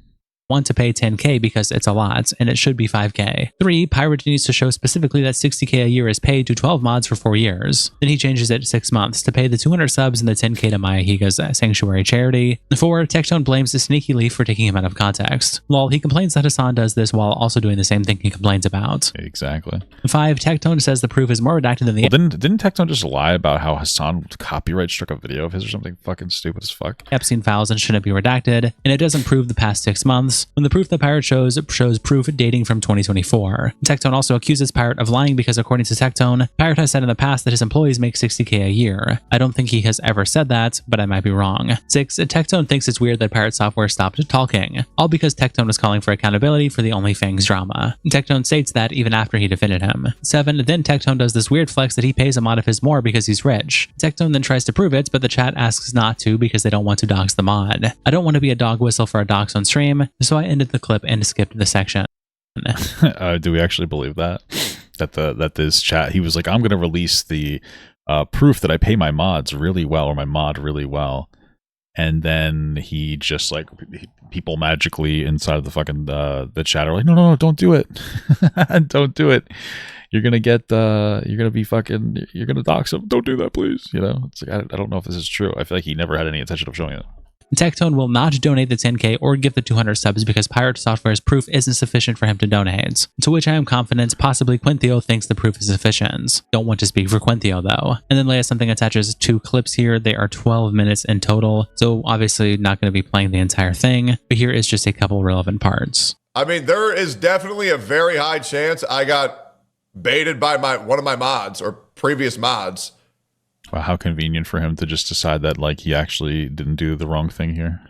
Speaker 2: Want to pay 10k because it's a lot, and it should be 5k. 3. Pirate needs to show specifically that 60k a year is paid to 12 mods for 4 years. Then he changes it 6 months to pay the 200 subs and the 10k to Mayahiga's Sanctuary charity. 4. Tectone blames the Sneaky Leaf for taking him out of context. Lol, he complains that Hassan does this while also doing the same thing he complains about.
Speaker 1: Exactly.
Speaker 2: 5. Tectone says the proof is more redacted than the...
Speaker 1: Well, didn't Tectone just lie about how Hassan copyright struck a video of his or something fucking stupid as fuck?
Speaker 2: Epstein files and shouldn't be redacted, and it doesn't prove the past 6 months. When the proof the Pirate shows proof dating from 2024. Tectone also accuses Pirate of lying because according to Tectone, Pirate has said in the past that his employees make 60k a year. I don't think he has ever said that, but I might be wrong. 6. Tectone thinks it's weird that PirateSoftware stopped talking, all because Tectone was calling for accountability for the OnlyFans drama. Tectone states that even after he defended him. 7. Then Tectone does this weird flex that he pays a mod of his more because he's rich. Tectone then tries to prove it, but the chat asks not to because they don't want to dox the mod. I don't want to be a dog whistle for a dox on stream, so I ended the clip and skipped the section.
Speaker 1: Do we actually believe that this chat, he was like, I'm going to release the proof that I pay my mods really well, or my mod really well, and then he just like, people magically inside of the fucking the chat are like, no, don't do it. Don't do it. You're gonna get you're gonna dox him. Don't do that, please. You know, it's like, I don't know if this is true. I feel like he never had any intention of showing it.
Speaker 2: Tectone will not donate the 10k or give the 200 subs because PirateSoftware's proof isn't sufficient for him to donate. To which I am confident possibly Quinthio thinks the proof is sufficient. Don't want to speak for Quinthio though. And then Leia Something attaches 2 clips here. They are 12 minutes in total, so obviously not going to be playing the entire thing, but here is just a couple relevant parts.
Speaker 7: I mean, there is definitely a very high chance I got baited by one of my mods or previous mods.
Speaker 1: Wow, how convenient for him to just decide that like he actually didn't do the wrong thing here.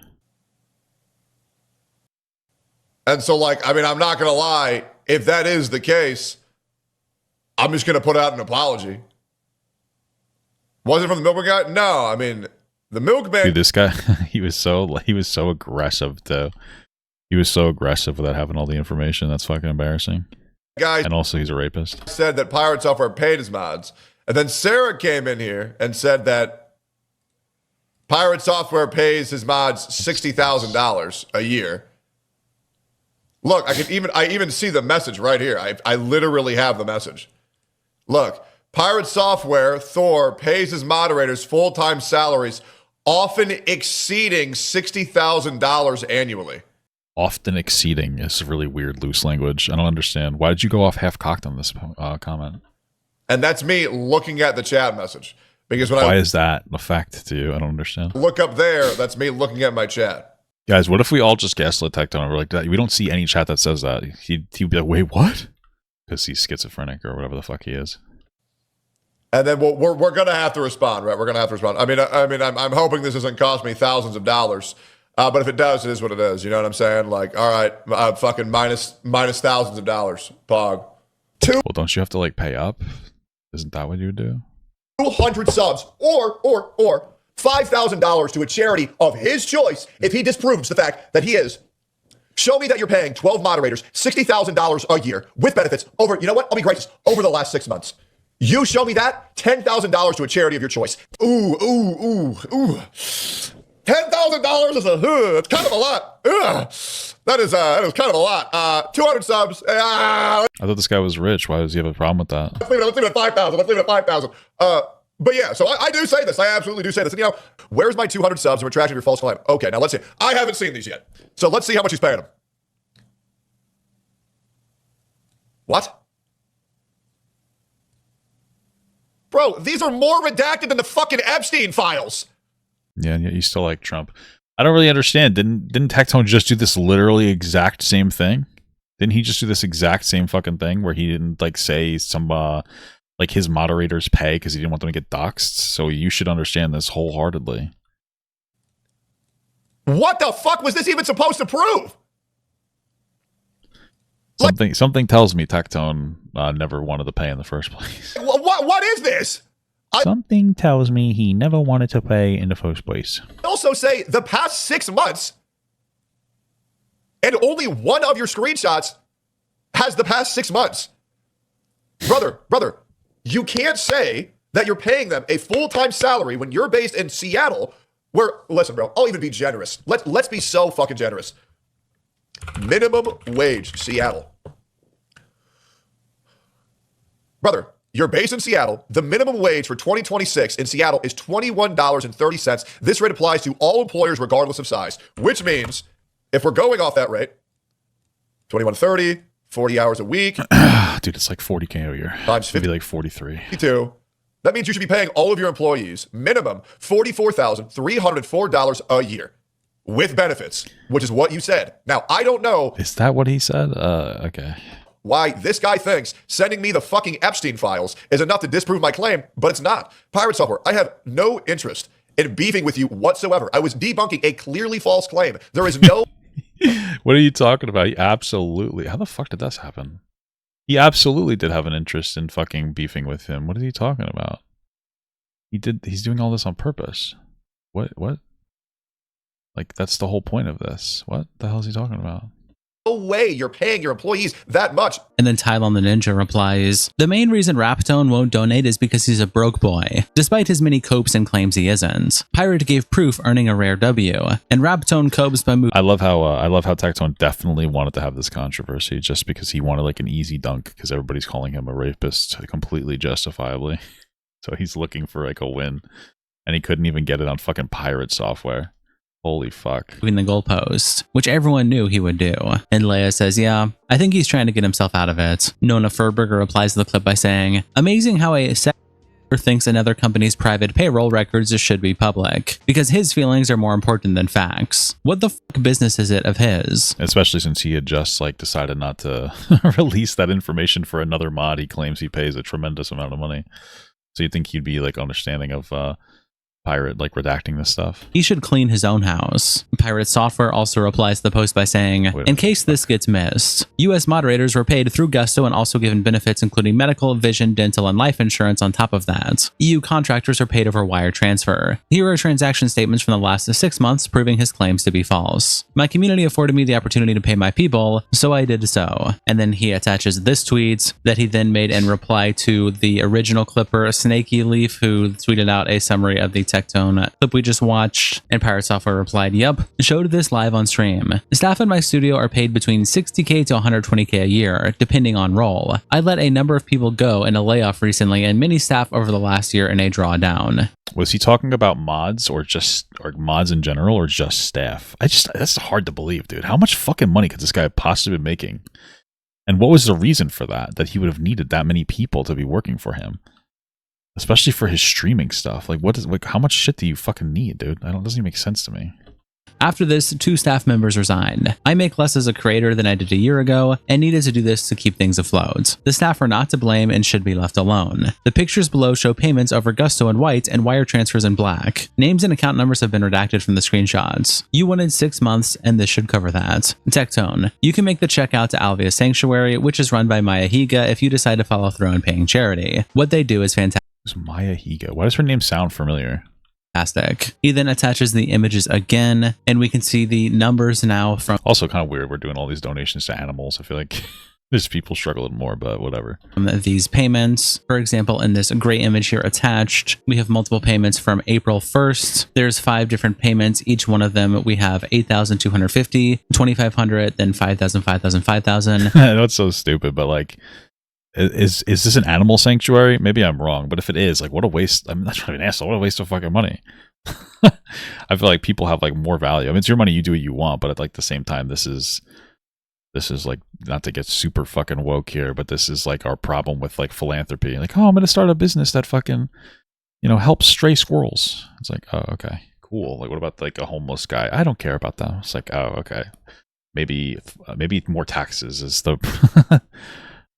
Speaker 7: And so like, I mean, I'm not going to lie. If that is the case, I'm just going to put out an apology. Was it from the milkman guy? No, I mean, the milkman.
Speaker 1: Dude, this guy, he was so aggressive though. He was so aggressive without having all the information. That's fucking embarrassing.
Speaker 7: Guy,
Speaker 1: and also he's a rapist.
Speaker 7: Said that PirateSoftware paid his mods. And then Sarah came in here and said that PirateSoftware pays his mods $60,000 a year. Look, I even see the message right here. I literally have the message. Look, PirateSoftware, Thor, pays his moderators full-time salaries, often exceeding $60,000 annually.
Speaker 1: Often exceeding is really weird, loose language. I don't understand. Why did you go off half-cocked on this comment?
Speaker 7: And that's me looking at the chat message. Because
Speaker 1: why is that a fact to you? I don't understand.
Speaker 7: Look up there. That's me looking at my chat.
Speaker 1: Guys, what if we all just gaslit Tectone and we're like, we don't see any chat that says that? He'd be like, wait, what? Because he's schizophrenic or whatever the fuck he is.
Speaker 7: And then we're going to have to respond, right? We're going to have to respond. I mean, I'm hoping this doesn't cost me thousands of dollars. But if it does, it is what it is. You know what I'm saying? Like, all right, fucking minus thousands of dollars. Pog. 2.
Speaker 1: Well, don't you have to like pay up? Isn't that what you would do?
Speaker 7: 200 subs or $5,000 to a charity of his choice if he disproves the fact that he is. Show me that you're paying 12 moderators $60,000 a year with benefits over, you know what? I'll be gracious, over the last 6 months. You show me that, $10,000 to a charity of your choice. Ooh. $10,000 is it's kind of a lot. That is kind of a lot. 200 subs.
Speaker 1: I thought this guy was rich. Why does he have a problem with that?
Speaker 7: Let's leave it at 5,000. Let's leave it at 5,000. But yeah, so I do say this. I absolutely do say this. And, you know, where's my 200 subs in retraction of your false claim? Okay, now let's see. I haven't seen these yet. So let's see how much he's paying him. What? Bro, these are more redacted than the fucking Epstein files.
Speaker 1: Yeah, and yet you still like Trump. I don't really understand. Didn't Tectone just do this literally exact same thing? Didn't he just do this exact same fucking thing where he didn't like say some like his moderators pay because he didn't want them to get doxxed? So you should understand this wholeheartedly.
Speaker 7: What the fuck was this even supposed to prove?
Speaker 1: Something tells me Tectone never wanted to pay in the first place.
Speaker 7: What is this?
Speaker 1: Something tells me he never wanted to pay in the first place.
Speaker 7: Also say the past 6 months, and only one of your screenshots has the past 6 months. Brother, you can't say that you're paying them a full-time salary when you're based in Seattle, where, listen, bro, I'll even be generous. Let's be so fucking generous. Minimum wage, Seattle. Brother, you're based in Seattle. The minimum wage for 2026 in Seattle is $21.30. This rate applies to all employers regardless of size, which means if we're going off that rate, $21.30, 40 hours a week.
Speaker 1: Dude, it's like $40K a year.
Speaker 7: Times 50.
Speaker 1: Maybe like 43.
Speaker 7: 52. That means you should be paying all of your employees minimum $44,304 a year with benefits, which is what you said. Now, I don't know.
Speaker 1: Is that what he said? Okay.
Speaker 7: Why this guy thinks sending me the fucking Epstein files is enough to disprove my claim, but it's not. Pirate Software, I have no interest in beefing with you whatsoever. I was debunking a clearly false claim. There is no...
Speaker 1: What are you talking about? Absolutely. How the fuck did this happen? He absolutely did have an interest in fucking beefing with him. What are you talking about? He's doing all this on purpose. What? Like, that's the whole point of this. What the hell is he talking about?
Speaker 7: No way you're paying your employees that much.
Speaker 2: And then Tylon the Ninja replies, the main reason Raptone won't donate is because he's a broke boy, despite his many copes and claims he isn't. Pirate gave proof, earning a rare W, and Raptone copes by moving.
Speaker 1: I love how Tectone definitely wanted to have this controversy just because he wanted like an easy dunk because everybody's calling him a rapist completely justifiably. So he's looking for like a win, and he couldn't even get it on fucking Pirate Software. Holy fuck.
Speaker 2: The goalpost, which everyone knew he would do. And Leia says, yeah, I think he's trying to get himself out of it. Nona Furberger replies to the clip by saying, amazing how a thinks another company's private payroll records should be public, because his feelings are more important than facts. What the fuck business is it of his?
Speaker 1: Especially since he had just like decided not to release that information for another mod he claims he pays a tremendous amount of money. So you'd think he'd be like understanding of Pirate like redacting this stuff.
Speaker 2: He should clean his own house. Pirate Software also replies to the post by saying, in case this gets missed, US moderators were paid through Gusto and also given benefits including medical, vision, dental, and life insurance on top of that. EU contractors are paid over wire transfer. Here are transaction statements from the last 6 months proving his claims to be false. My community afforded me the opportunity to pay my people, so I did so. And then he attaches this tweet that he then made in reply to the original clipper Snaky Leaf, who tweeted out a summary of the Tectone clip we just watched, and Pirate Software replied, yep, showed this live on stream. Staff in my studio are paid between $60K to $120K a year, depending on role. I let a number of people go in a layoff recently and many staff over the last year in a drawdown.
Speaker 1: Was he talking about mods or mods in general or just staff? That's hard to believe, dude. How much fucking money could this guy have possibly been making? And what was the reason for that he would have needed that many people to be working for him? Especially for his streaming stuff. Like, how much shit do you fucking need, dude? It doesn't even make sense to me.
Speaker 2: After this, 2 staff members resigned. I make less as a creator than I did a year ago and needed to do this to keep things afloat. The staff are not to blame and should be left alone. The pictures below show payments over Gusto in white and wire transfers in black. Names and account numbers have been redacted from the screenshots. You wanted 6 months and this should cover that. Tectone. You can make the check out to Alvia Sanctuary, which is run by Maya Higa if you decide to follow through on paying charity. What they do is fantastic.
Speaker 1: Who's Maya Higa? Why does her name sound familiar?
Speaker 2: He then attaches the images again, and we can see the numbers now from...
Speaker 1: Also kind of weird we're doing all these donations to animals. I feel like there's people struggling more, but whatever.
Speaker 2: These payments, for example, in this gray image here attached, we have multiple payments from April 1st. There's 5 different payments. Each one of them, we have 8,250, 2,500, then 5,000, 5,000, 5,000.
Speaker 1: I know it's so stupid, but like... Is this an animal sanctuary? Maybe I'm wrong, but if it is, like, what a waste. I'm not trying to be an asshole. What a waste of fucking money. I feel like people have like more value. I mean, it's your money, you do what you want, but at like the same time, this is like, not to get super fucking woke here, but this is like our problem with like philanthropy. Like, oh, I'm gonna start a business that fucking, helps stray squirrels. It's like, oh, okay, cool. Like, what about like a homeless guy? I don't care about them. It's like, oh, okay, maybe more taxes is the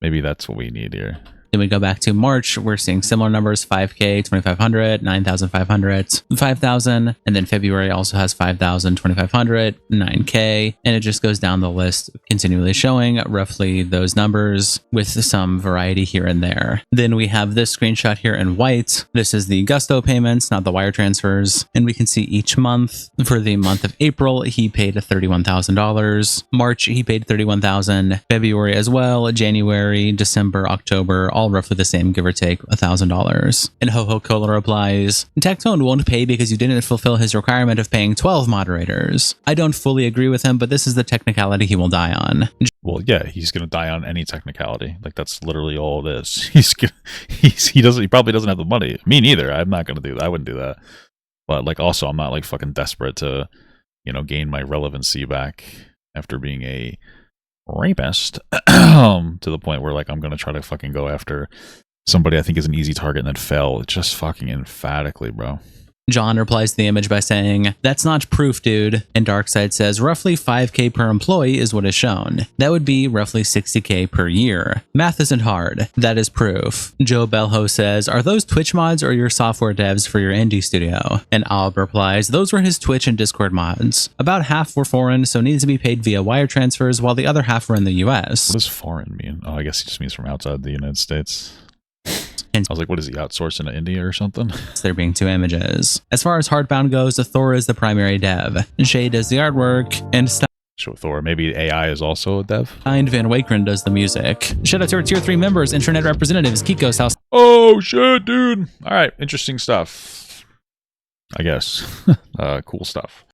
Speaker 1: maybe that's what we need here.
Speaker 2: Then we go back to March, we're seeing similar numbers, 5K, 2,500, 9,500, 5,000, and then February also has 5,000, 2,500, 9K, and it just goes down the list, continually showing roughly those numbers with some variety here and there. Then we have this screenshot here in white. This is the Gusto payments, not the wire transfers, and we can see each month. For the month of April, he paid $31,000. March, he paid $31,000. February as well, January, December, October, all roughly the same, give or take $1,000. And Ho Cola replies, Tectone won't pay because you didn't fulfill his requirement of paying 12 moderators. I don't fully agree with him, but this is the technicality he will die on.
Speaker 1: Well, yeah, he's gonna die on any technicality. Like, that's literally all it is. He probably doesn't have the money. Me neither. I'm not gonna do that. I wouldn't do that. But like, also, I'm not like fucking desperate to, gain my relevancy back after being a rapist to the point where like I'm gonna try to fucking go after somebody I think is an easy target and then fail just fucking emphatically, bro.
Speaker 2: John replies to the image by saying, that's not proof, dude. And Darkseid says, roughly 5K per employee is what is shown. That would be roughly 60K per year. Math isn't hard. That is proof. Joe Belho says, are those Twitch mods or your software devs for your indie studio? And Alb replies, those were his Twitch and Discord mods. About half were foreign, so needs to be paid via wire transfers, while the other half were in the US.
Speaker 1: What does foreign mean? Oh, I guess he just means from outside the United States. I was like, what is he, outsourcing to India or something?
Speaker 2: There being 2 images. As far as Hardbound goes, Thor is the primary dev. Shay does the artwork, and
Speaker 1: Show Thor. Maybe AI is also a dev?
Speaker 2: Van Wakeren does the music. Shout out to our tier 3 members, internet representatives, Kiko's house.
Speaker 1: Oh, shit, dude. All right, interesting stuff. I guess. Cool stuff.